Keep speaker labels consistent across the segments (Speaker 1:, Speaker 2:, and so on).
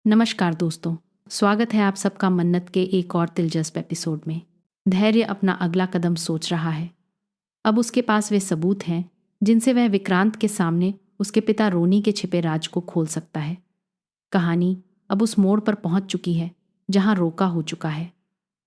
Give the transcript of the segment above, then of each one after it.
Speaker 1: नमस्कार दोस्तों, स्वागत है आप सबका मन्नत के एक और दिलचस्प एपिसोड में। धैर्य अपना अगला कदम सोच रहा है। अब उसके पास वे सबूत हैं जिनसे वह विक्रांत के सामने उसके पिता रोनी के छिपे राज को खोल सकता है। कहानी अब उस मोड़ पर पहुंच चुकी है जहां रोका हो चुका है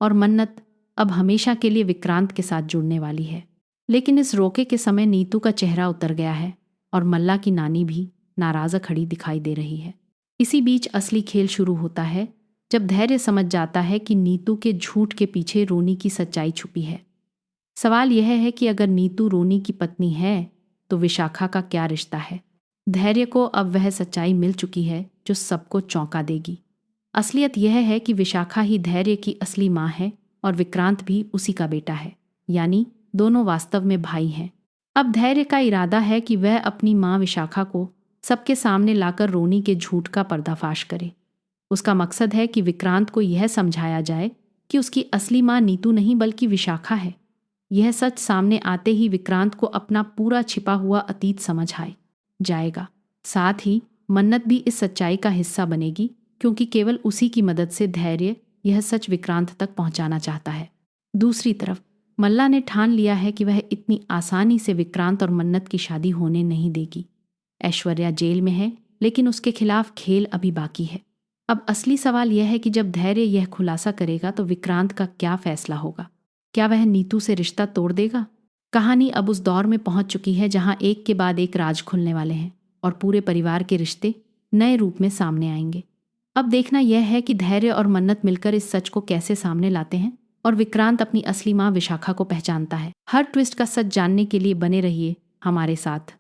Speaker 1: और मन्नत अब हमेशा के लिए विक्रांत के साथ जुड़ने वाली है। लेकिन इस रोके के समय नीतू का चेहरा उतर गया है और मल्ला की नानी भी नाराज़ खड़ी दिखाई दे रही है। इसी बीच असली खेल शुरू होता है जब धैर्य समझ जाता है कि नीतू के झूठ के पीछे रोनी की सच्चाई छुपी है। सवाल यह है कि अगर नीतू रोनी की पत्नी है तो विशाखा का क्या रिश्ता है। धैर्य को अब वह सच्चाई मिल चुकी है जो सबको चौंका देगी। असलियत यह है कि विशाखा ही धैर्य की असली माँ है और विक्रांत भी उसी का बेटा है, यानी दोनों वास्तव में भाई हैं। अब धैर्य का इरादा है कि वह अपनी माँ विशाखा को सबके सामने लाकर रोनी के झूठ का पर्दाफाश करे। उसका मकसद है कि विक्रांत को यह समझाया जाए कि उसकी असली माँ नीतू नहीं बल्कि विशाखा है। यह सच सामने आते ही विक्रांत को अपना पूरा छिपा हुआ अतीत समझ आए जाएगा। साथ ही मन्नत भी इस सच्चाई का हिस्सा बनेगी, क्योंकि केवल उसी की मदद से धैर्य यह सच विक्रांत तक पहुंचाना चाहता है। दूसरी तरफ मल्ला ने ठान लिया है कि वह इतनी आसानी से विक्रांत और मन्नत की शादी होने नहीं देगी। ऐश्वर्या जेल में है, लेकिन उसके खिलाफ खेल अभी बाकी है। अब असली सवाल यह है कि जब धैर्य यह खुलासा करेगा तो विक्रांत का क्या फैसला होगा। क्या वह नीतू से रिश्ता तोड़ देगा? कहानी अब उस दौर में पहुंच चुकी है जहां एक के बाद एक राज खुलने वाले हैं और पूरे परिवार के रिश्ते नए रूप में सामने आएंगे। अब देखना यह है कि धैर्य और मन्नत मिलकर इस सच को कैसे सामने लाते हैं और विक्रांत अपनी असली माँ विशाखा को पहचानता है। हर ट्विस्ट का सच जानने के लिए बने रहिए हमारे साथ।